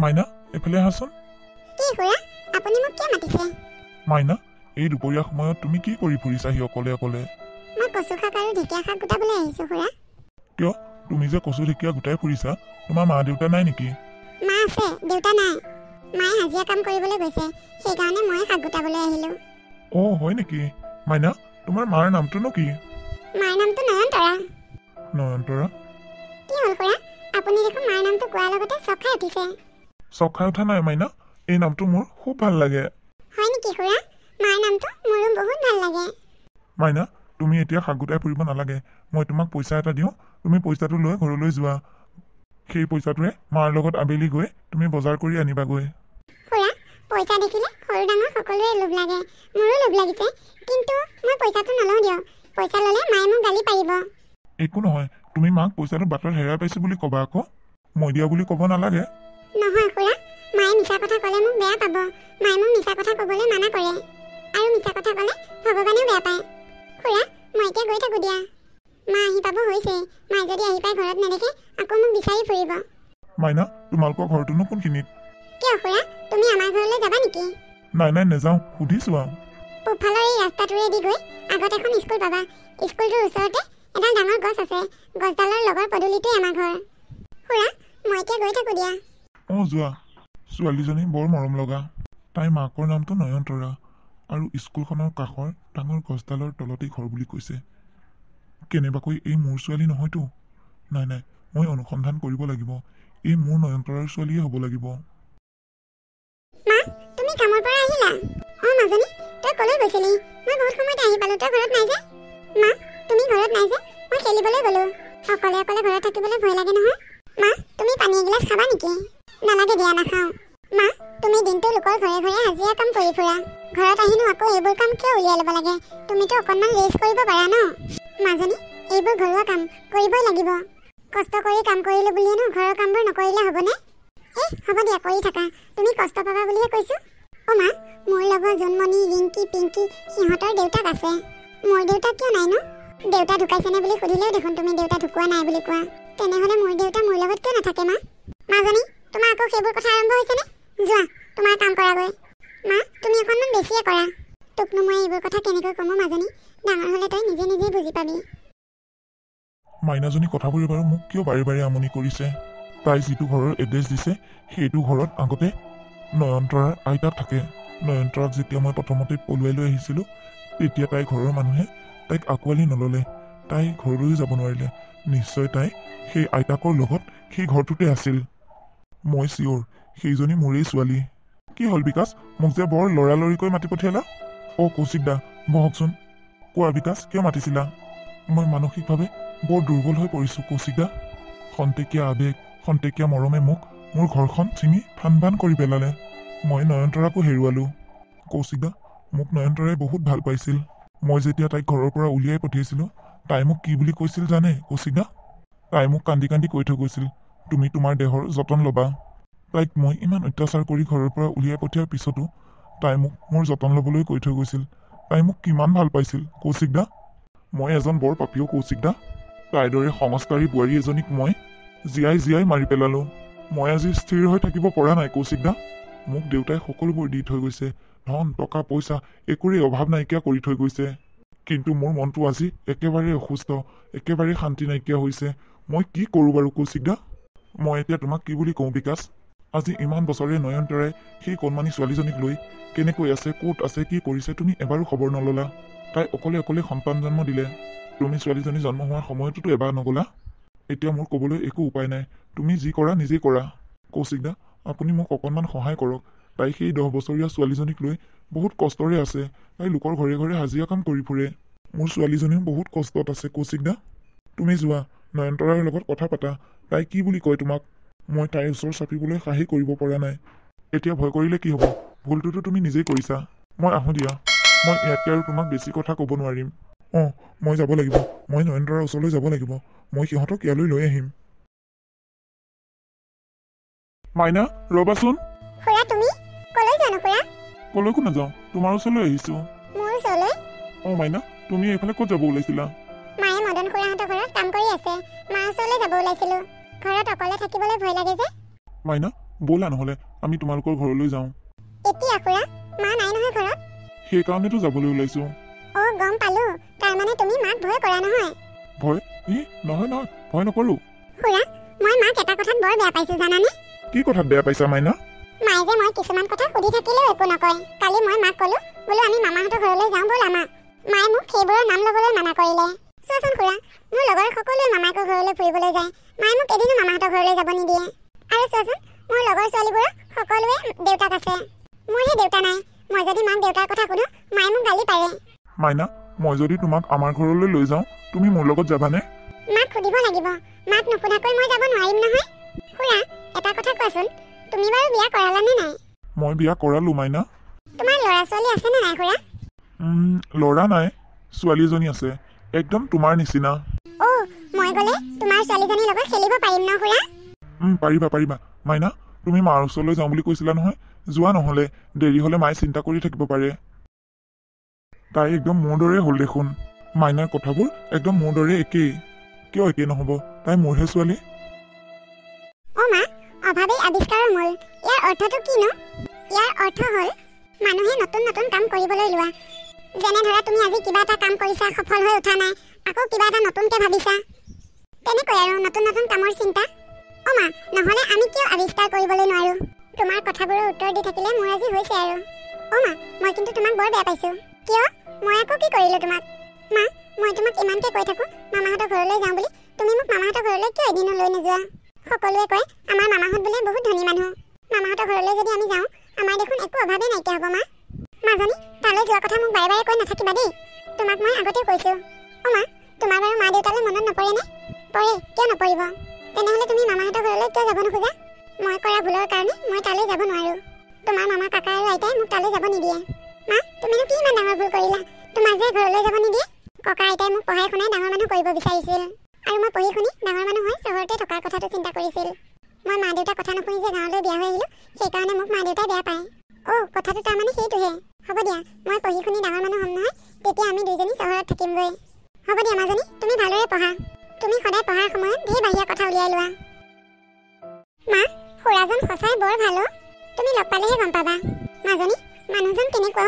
মাইনা এফালে আহাচোন। কি খুৰা আপুনি মোক কিয় মাতিছে? মাইনা এই দুপৰীয়া সময়ত তুমি কি কৰি ফুৰিছাহি অকলে অকলে? মই কচু শাক আৰু ঢেকীয়া শাক গোটাবলৈ আহিছোঁ খুৰা। কিয় তুমি যে কচু ঢেকীয়া গোটাই ফুৰিছা, তোমাৰ মা দেউতা নাই নেকি? মা আছে, দেউতা নাই। মায়ে হাজিৰা কাম কৰিবলৈ গৈছে, সেইকাৰণে মই শাক গোটাবলৈ আহিলোঁ। অ' হয় নেকি? মাইনা তোমাৰ মাৰ নামটোনো কি? মাৰ নামটো নয়নতৰা। নয়নতৰা? কি হ'ল খুৰা, আপুনি দেখোন মাৰ নামটো কোৱাৰ লগতে চক খাই উঠিছে। চক খাই উঠা নাই মাইনা, এই নামটো মোৰ খুব ভাল লাগে। হয় নেকি খুৰা? মাৰ নামটো মোৰো বহুত ভাল লাগে। মাইনা তুমি এতিয়া শাক গোটাই ফুৰিব নালাগে, মই তোমাক পইচা এটা দিওঁ, তুমি পইচাটো লৈ ঘৰলৈ যোৱা। সেই পইচাটোৰে মাৰ লগত আবেলি গৈ তুমি বজাৰ কৰি আনিবাগৈ। খুৰা পইচা দেখিলে সৰু ডাঙৰ সকলোৰে লোভ লাগে, মোৰো লোভ লাগিছে, কিন্তু মই পইচাটো নলওঁ দিয়ক। পইচা ল'লে মায়ে মোক গালি পাৰিব। একো নহয়, তুমি মাক পইচাটো বাটত হেৰাই পাইছোঁ বুলি ক'বা আকৌ, মই দিয়া বুলি ক'ব নালাগে। নহয় খুৰা, মায়ে মিছা কথা ক'লে মোক বেয়া পাব। মায়ে মোক মিছা কথা ক'বলৈ মানা কৰে, আৰু মিছা কথা ক'লে ভগৱানেও বেয়া পায়। খুৰা মই এতিয়া গৈ থাকোঁ দিয়া। মা আহি পাব হৈছে, মায়ে যদি আহি পাই ঘৰত নেদেখে আকৌ মোক বিচাৰি ফুৰিব। মাইনা তোমালোকৰ ঘৰটোনো কোনখিনিত? কিয় খুৰা, তুমি আমাৰ ঘৰলৈ যাবা নেকি? নাই নাই নাযাওঁ, সুধিছোঁ আৰু। পূবফালৰ এই ৰাস্তাটোৰেদি গৈ আগত এখন স্কুল পাবা। স্কুলটোৰ ওচৰতে এডাল ডাঙৰ গছ আছে, গছডালৰ লগৰ পদূলিতেই আমাৰ ঘৰ। খুৰা মই এতিয়া গৈ থাকোঁ দিয়া। অঁ যোৱা। ছোৱালীজনী বৰ মৰম লগা, তাইৰ মাকৰ নামটো নয়নতৰা আৰু স্কুলখনৰ কাষৰ ডাঙৰ গছডালৰ তলতেই ঘৰ বুলি কৈছে। কেনেবাকৈ এই মোৰ ছোৱালী নহয়তো? নাই নাই, মই অনুসন্ধান কৰিব লাগিব, এই মোৰ নয়নতৰাৰ ছোৱালীয়ে হ'ব লাগিব। মা তুমি কামৰ পৰা আহিলা? অঁ মাজনী তই ক'লৈ গৈছিলি? মই বহুত সময়তে আহি পালোঁ, তই ঘৰত নাই যে? মা তুমি ঘৰত নাই যে? মই খেলিবলৈ গ'লোঁ। অকলে অকলে ঘৰত থাকিবলৈ ভয় লাগে নহয়। মা তুমি পানী এগিলাচ খাবা নেকি? নালাগে দিয়া, নাখাওঁ। মা তুমি দিনটো লোকৰ ঘৰে ঘৰে হাজিৰা কাম কৰি ফুৰা, ঘৰত আহিনো আকৌ এইবোৰ কাম কিয় উলিয়াই ল'ব লাগে? তুমিতো অকণমান ৰেষ্ট কৰিব পাৰা ন? মাজনী এইবোৰ ঘৰুৱা কাম কৰিবই লাগিব। কষ্ট কৰি কাম কৰিলোঁ বুলিয়েনো ঘৰৰ কামবোৰ নকৰিলে হ'বনে? হ'ব দিয়া কৰি থাকা, তুমি কষ্ট পাবা বুলিহে কৈছোঁ। অ' মা মোৰ লগৰ জোনমণি, ৰিংকি, পিংকি সিহঁতৰ দেউতাক আছে, মোৰ দেউতাক কিয় নাই নো? দেউতা ঢুকাইছেনে বুলি সুধিলেও দেখোন তুমি দেউতা ঢুকোৱা নাই বুলি কোৱা। তেনেহ'লে মোৰ দেউতা মোৰ লগত কিয় নাথাকে মা? মাজনী তোমাৰ আকৌ সেইবোৰ কথা আৰম্ভ হৈছেনে? যোৱা তোমাৰ কাম কৰাগৈ। মা তুমি অকণমান বেছিয়ে কৰা। তোকনো মই এইবোৰ কথা কেনেকৈ ক'ম মাজনী? ডাঙৰ হ'লে তই নিজে নিজে বুজি পাবি। মাইনাজনী কথাবোৰে বাৰু মোক কিয় বাৰে বাৰে আমনি কৰিছে? তাই যিটো ঘৰৰ এড্ৰেছ দিছে সেইটো ঘৰত আগতে নয়নতৰাৰ আইতা থাকে। নয়নতৰাক যেতিয়া মই প্ৰথমতে পলুৱাই লৈ আহিছিলোঁ তেতিয়া তাইৰ ঘৰৰ মানুহে তাইক আঁকোৱালি নল'লে, তাই ঘৰলৈও যাব নোৱাৰিলে। নিশ্চয় তাই সেই আইতাকৰ লগত সেই ঘৰটোতে আছিল। মই চিয়ৰ সেইজনী মোৰেই ছোৱালী। কি হ'ল বিকাশ, মোক যে বৰ লৰালৰিকৈ মাতি পঠিয়ালা? অ' কৌশিক দা বহকচোন। কোৱা বিকাশ, কিয় মাতিছিলা? মই মানসিকভাৱে বৰ দুৰ্বল হৈ পৰিছোঁ কৌশিক দা। খন্তেকীয়া আৱেগ, খন্তেকীয়া মৰমে মোক মোৰ ঘৰখন ছিঙি ফান ফান কৰি পেলালে। মই নয়নতৰাকো হেৰুৱালোঁ। কৌশিক দা মোক নয়নতৰাই বহুত ভাল পাইছিল। মই যেতিয়া তাইক ঘৰৰ পৰা উলিয়াই পঠিয়াইছিলোঁ তাই মোক কি বুলি কৈছিল জানে কৌশিক দা? তাই মোক কান্দি কান্দি কৈ থৈ গৈছিল, তুমি তোমাৰ দেহৰ যতন ল'বা। তাইক মই ইমান অত্যাচাৰ কৰি ঘৰৰ পৰা উলিয়াই পঠিওৱাৰ পিছতো তাই মোক মোৰ যতন ল'বলৈ কৈ থৈ গৈছিল। তাই মোক কিমান ভাল পাইছিল কৌশিক দা। মই এজন বৰ পাপীও কৌশিক দা। তাইৰ দৰে সংস্কাৰী বোৱাৰী এজনীক মই জীয়াই জীয়াই মাৰি পেলালোঁ। মই আজি স্থিৰ হৈ থাকিব পৰা নাই কৌশিক দা। মোক দেউতাই সকলোবোৰ দি থৈ গৈছে, ধন টকা পইচা একোৰে অভাৱ নাইকিয়া কৰি থৈ গৈছে, কিন্তু মোৰ মনটো আজি একেবাৰে অসুস্থ, একেবাৰে শান্তি নাইকিয়া হৈছে। মই কি কৰোঁ বাৰু কৌশিক দা? মই এতিয়া তোমাক কি বুলি কওঁ বিকাশ? আজি ইমান বছৰে নয়নতৰাই সেই কণমানি ছোৱালীজনীক লৈ কেনেকৈ আছে, ক'ত আছে, কি কৰিছে তুমি এবাৰো খবৰ নল'লা। তাই অকলে অকলে সন্তান জন্ম দিলে, তুমি ছোৱালীজনী জন্ম হোৱাৰ সময়টোতো এবাৰ নগ'লা। এতিয়া মোৰ ক'বলৈ একো উপায় নাই, তুমি যি কৰা নিজেই কৰা। কৌশিক দা আপুনি মোক অকণমান সহায় কৰক। তাই সেই 10 বছৰীয়া ছোৱালীজনীক লৈ বহুত কষ্টৰে আছে, তাই লোকৰ ঘৰে ঘৰে হাজিৰা কাম কৰি ফুৰে। মোৰ ছোৱালীজনীও বহুত কষ্টত আছে কৌশিক দা। তুমি যোৱা নয়নতৰাৰ লগত কথা পাতা, তাই কি বুলি কয় তোমাক? মই তাইৰ ওচৰ চাপিবলৈ সাহেই কৰিব পৰা নাই। এতিয়া ভয় কৰিলে কি হ'ব, ভুলটোতো তুমি নিজেই কৰিছা। মই আহোঁ দিয়া, মই ইয়াতকৈ আৰু তোমাক বেছি কথা ক'ব নোৱাৰিম। অঁ মই যাব লাগিব, মই নয়নতৰাৰ ওচৰলৈ যাব লাগিব, মই সিহঁতক ইয়ালৈ লৈ আহিম। মাইনা ৰ'বাচোন। খুৰা তুমি ক'লৈ যোৱানো খুৰা? ক'লৈকো নাযাওঁ, তোমাৰ ওচৰলৈ আহিছোঁ। মোৰ ওচৰলৈ? অঁ মাইনা তুমি এইফালে ক'ত যাব ওলাইছিলা? মায়ে মদন খুৰাহঁতৰ ঘৰত কাম কৰি আছে, মাৰ ওচৰলৈ যাব ওলাইছিলোঁ। ঘৰত অকলে থাকিবলৈ ভয় লাগে যে। মাইনা ব'লা নহ'লে আমি তোমালোকৰ ঘৰলৈ যাওঁ। এতিয়া খুৰা মা নাই নহয় ঘৰত। সেইকাৰণেতো যাবলৈ ওলাইছোঁ। অ' গম পালো, তাৰমানে তুমি মাক ভয় কৰা নহয়। ভয়? নহয় ভয় নকৰোঁ। খুৰা মই মাক এটা কথাত বৰ বেয়া পাইছোঁ জানানে? কি কথাত বেয়া পাইছা মাইনা? মায়ে যে মই কিছুমান কথা সুধি থাকিলেও একো নকয়। কালি মই মাক ক'লো বোলো আমি মামাহঁতৰ ঘৰলৈ যাওঁ ব'লা মা। মায়ে মোক সেইবোৰৰ নাম ল'বলৈ মানা কৰিলে। চোৱাচোন খুৰা, মোৰ লগৰ সকলোৱে মামাকৰ ঘৰলৈ ফুৰিবলৈ যায়, মায়ে মোক এদিনো মামাহঁতৰ ঘৰলৈ যাব নিদিয়ে। আৰু চোৱাচোন মোৰ লগৰ ছোৱালীবোৰৰ সকলোৱে দেউতাক আছে, মোৰহে দেউতা নাই। মই যদি মাক দেউতাৰ কথা সুধো মায়ে মোক গালি পাৰে। মাইনা, মই যদি তোমাক আমাৰ ঘৰলৈ লৈ যাওঁ তুমি মোৰ লগত যাবানে? মাক সুধিব লাগিব, মাক নুসুধাকৈ মই যাব নোৱাৰিম নহয়। খুৰা এটা কথা কোৱাচোন, তুমি বাৰু বিয়া কৰালানে নাই? মই বিয়া কৰালোঁ মাইনা। তোমাৰ ল'ৰা ছোৱালী আছেনে নাই খুৰা? ল'ৰা নাই, ছোৱালী এজনী আছে, একদম তোমাৰ নিচিনা। অ' মই গ'লে তোমাৰ ছোৱালীজনীৰ লগত খেলিব পাৰিম ন খুৰা? পাৰিবা মাইনা। তুমি মাৰ ওচৰলৈ যাওঁ বুলি কৈছিলা নহয়, যোৱা নহ'লে দেৰি হ'লে মায়ে চিন্তা কৰি থাকিব পাৰে। তাই একদম মোৰ দৰে হ'ল দেখোন। মাইনাৰ কথাবোৰ একদম মোৰ দৰে একেই। কিয় একেই নহ'ব, তাই মোৰহে ছোৱালী। অ' মা, অভাৱেই আৱিষ্কাৰৰ মূল, ইয়াৰ অৰ্থটো কিনো? ইয়াৰ অৰ্থ হ'ল মানুহে নতুন নতুন কাম কৰিবলৈ লোৱা। যেনে ধৰা তুমি আজি কিবা এটা কাম কৰিছা, সফল হৈ উঠা নাই, আকৌ কিবা এটা নতুনকৈ ভাবিছা, তেনেকৈ আৰু নতুন নতুন কামৰ চিন্তা। অ' মা, নহ'লে আমি কিয় আৱিষ্কাৰ কৰিবলৈ নোৱাৰোঁ? তোমাৰ কথাবোৰৰ উত্তৰ দি থাকিলে মোৰ আজি হৈছে আৰু। অ' মা, মই কিন্তু তোমাক বৰ বেয়া পাইছোঁ। কিয়? মই আকৌ কি কৰিলোঁ তোমাক? মা, মই তোমাক ইমানকৈ কৈ থাকোঁ মামাহঁতৰ ঘৰলৈ যাওঁ বুলি, তুমি মোক মামাহঁতৰ ঘৰলৈ কিয় এদিনো লৈ নোযোৱা? সকলোৱে কয় আমাৰ মামাহঁত বোলে বহুত ধনী মানুহ, মামাহঁতৰ ঘৰলৈ যদি আমি যাওঁ আমাৰ দেখোন একো অভাৱেই নাইকিয়া হ'ব। মা মাজনী, তালৈ যোৱা কথা মোক বাৰে বাৰে কৈ নাথাকিবা দেই, তোমাক মই আগতেও কৈছোঁ। অ' মা, তোমাৰ বাৰু মা দেউতালৈ মনত নপৰেনে? পৰে, কিয় নপৰিব? তেনেহ'লে তুমি মামাহঁতৰ ঘৰলৈ কিয় যাব নোখোজা? মই কৰা ভুলৰ কাৰণে মই তালৈ যাব নোৱাৰোঁ। তোমাৰ মামা কাকা আৰু আইতাই মোক তালৈ যাব নিদিয়ে। মা, তুমিনো কি ইমান ডাঙৰ ভুল কৰিলা? তোমাক যে ঘৰলৈ যাব নিদিয়ে? ককা আইতাই মোক পঢ়াই শুনাই ডাঙৰ মানুহ কৰিব বিচাৰিছিল, আৰু মই পঢ়ি শুনি ডাঙৰ মানুহ হৈ চহৰতে থকাৰ কথাটো চিন্তা কৰিছিল। মই মা দেউতাৰ কথা নুশুনি যে গাঁৱলৈ বিয়া হৈ আহিলোঁ, সেইকাৰণে মোক মা দেউতাই বেয়া পায়। অ' কথাটো তাৰমানে সেইটোহে। হ'ব দিয়া, মই পঢ়ি শুনি ডাঙৰ মানুহ হ'ম নহয়, তেতিয়া আমি দুইজনী চহৰত থাকিমগৈ। হ'ব দিয়া মাজনী, তুমি ভালদৰে পঢ়া। তুমি সদায় পঢ়াৰ সময়ত ঢেৰ বাহিৰা কথা উলিয়াই লোৱা। মা, খুৰাজন সঁচাই বৰ ভাল অ', তুমি লগ পালেহে গম পাবা। মাজনী, মানুহজন কেনেকুৱা?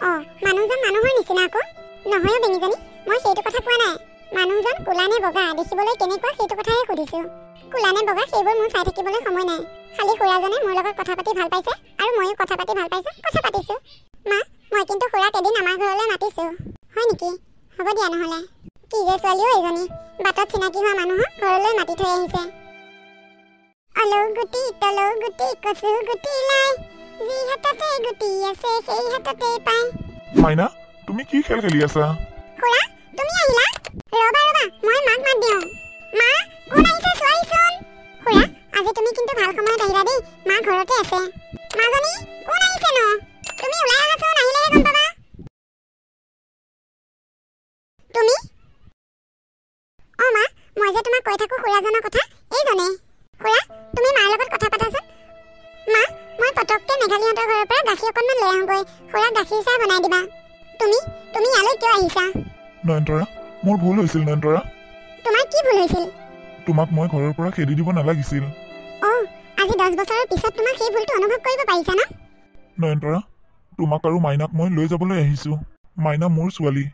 অ' মানুহজন মানুহৰ নিচিনা আকৌ। নহয় বেঙীজনী, মই সেইটো কথা কোৱা নাই। মানুহজন ক'লা নে বগা, দেখিবলৈ কেনেকুৱা সেইটো কথাহে সুধিছোঁ। ক'লা নে বগা সেইবোৰ মোৰ চাই থাকিবলৈ সময় নাই। খালি খুৰাজনে মোৰ লগত কথা পাতি ভাল পাইছে, আৰু ময়ো কথা পাতি ভাল পাইছোঁ, কথা পাতিছোঁ। মা, মই কিন্তু খুৰাক এদিন আমাৰ ঘৰলৈ মাতিছোঁ। হয় নেকি? হ'ব দিয়া নহ'লে। কি যে ছোৱালীও এজনী, বাটত চিনাকি হোৱা মানুহক ঘৰলৈ মাতি থৈ আহিছে। অলৌ গুটি তলৌ গুটি কচু গুটি লাই, যি হাততে গুটি আছে সেই হাততে পায়। মাইনা, তুমি কি খেল খেলি আছা? খুৰা, তুমি আহিলা? ৰ'বা মই মাক মাত দিওঁ। মা, কোন আহিছে চোৱাহিচোন। খুৰা, আজি তুমি কিন্তু ভাল সময়ত আহিলা দেই, মা ঘৰতে আছে। মাজনী, কোন আহিছেনো? তুমি ওলাই আহাচোন, আহিলেহে গম পাবা। তুমি? অ' মা, মই যে তোমাক কৈ থাকোঁ খুৰাজনৰ কথা, এইজনে। খুৰা, তুমি মাৰ লগত কথা পাতাচোন। মা, মই পটককৈ মেঘালীহঁতৰ ঘৰৰ পৰা গাখীৰ অকণমান লৈ আহোঁগৈ, খুৰাক গাখীৰ চাহ বনাই দিবা। তুমি ইয়ালৈ কিয় আহিছা? নয়নতৰা, মোৰ ভুল হৈছিল নয়নতৰা। তোমাৰ কি ভুল হৈছিল? তোমাক মই ঘৰৰ পৰা খেদি দিব নালাগিছিল। অ', আজি 10 বছৰৰ পিছত তোমাক সেই ভুলটো অনুভৱ কৰিব পাৰিছা ন? নয়নতৰা, তোমাক আৰু মাইনাক মই লৈ যাবলৈ আহিছোঁ। মাইনা মোৰ ছোৱালী।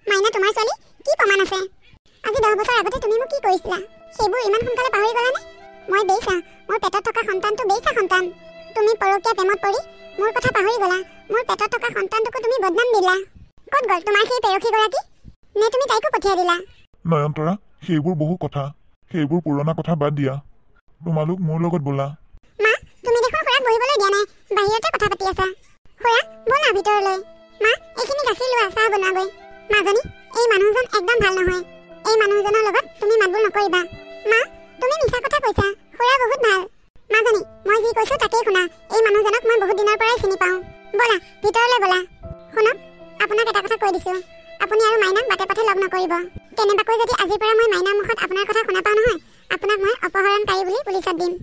মাইনা তোমাৰ ছোৱালী? কি প্ৰমাণ আছে? আজি 10 বছৰ আগতে তুমি মোক কি কৰিছিলা? সেইবোৰ ইমান সোনকালে পাহৰি গ'লানে? মই বেইছা, মোৰ পেটত থকা সন্তানটো বেইছা সন্তান। তুমি পৰকীয়া প্ৰেমত পৰি মোৰ কথা পাহৰি গ'লা। মোৰ পেটত থকা সন্তানটোকো তুমি বদনাম দিলা। ক'ত গ'ল তোমাৰ সেই পেৰখীগৰাকী? নে তুমি তাইকো পঠিয়াই দিলা? নয়নতৰা, সেইবোৰ বহু কথা, সেইবোৰ পুৰণা কথা বাদ দিয়া। তোমালোক মোৰ লগত ব'লা। মা, তুমি দেখোন খুৰাক বহিবলৈ দিয়া নাই, বাহিৰতে কথা পাতি আছা। খুৰা, ব'লা ভিতৰলৈ। মা, এইখিনি গাখীৰ লোৱা, চাহ বনোৱাগৈ। মাজনী, এই মানুহজন একদম ভাল নহয়। এই মানুহজনৰ লগত তুমি মাতবোল নকৰিবা। মা, তুমি মিছা কথা কৈছা, খুৰা বহুত ভাল। মাজনী, মই যি কৈছোঁ তাকেই শুনা, এই মানুহজনক মই বহুত দিনৰ পৰাই চিনি পাওঁ। ব'লা ভিতৰলৈ ব'লা। শুনক, আপোনাক এটা কথা কৈ দিছোঁ, আপুনি আৰু মাইনাক বাটে পথে লগ নকৰিব। কেনেবাকৈ যদি আজিৰ পৰা মই মাইনাৰ মুখত আপোনাৰ কথা শুনা পাওঁ নহয়, আপোনাক মই অপহৰণকাৰী বুলি পুলিচত দিম।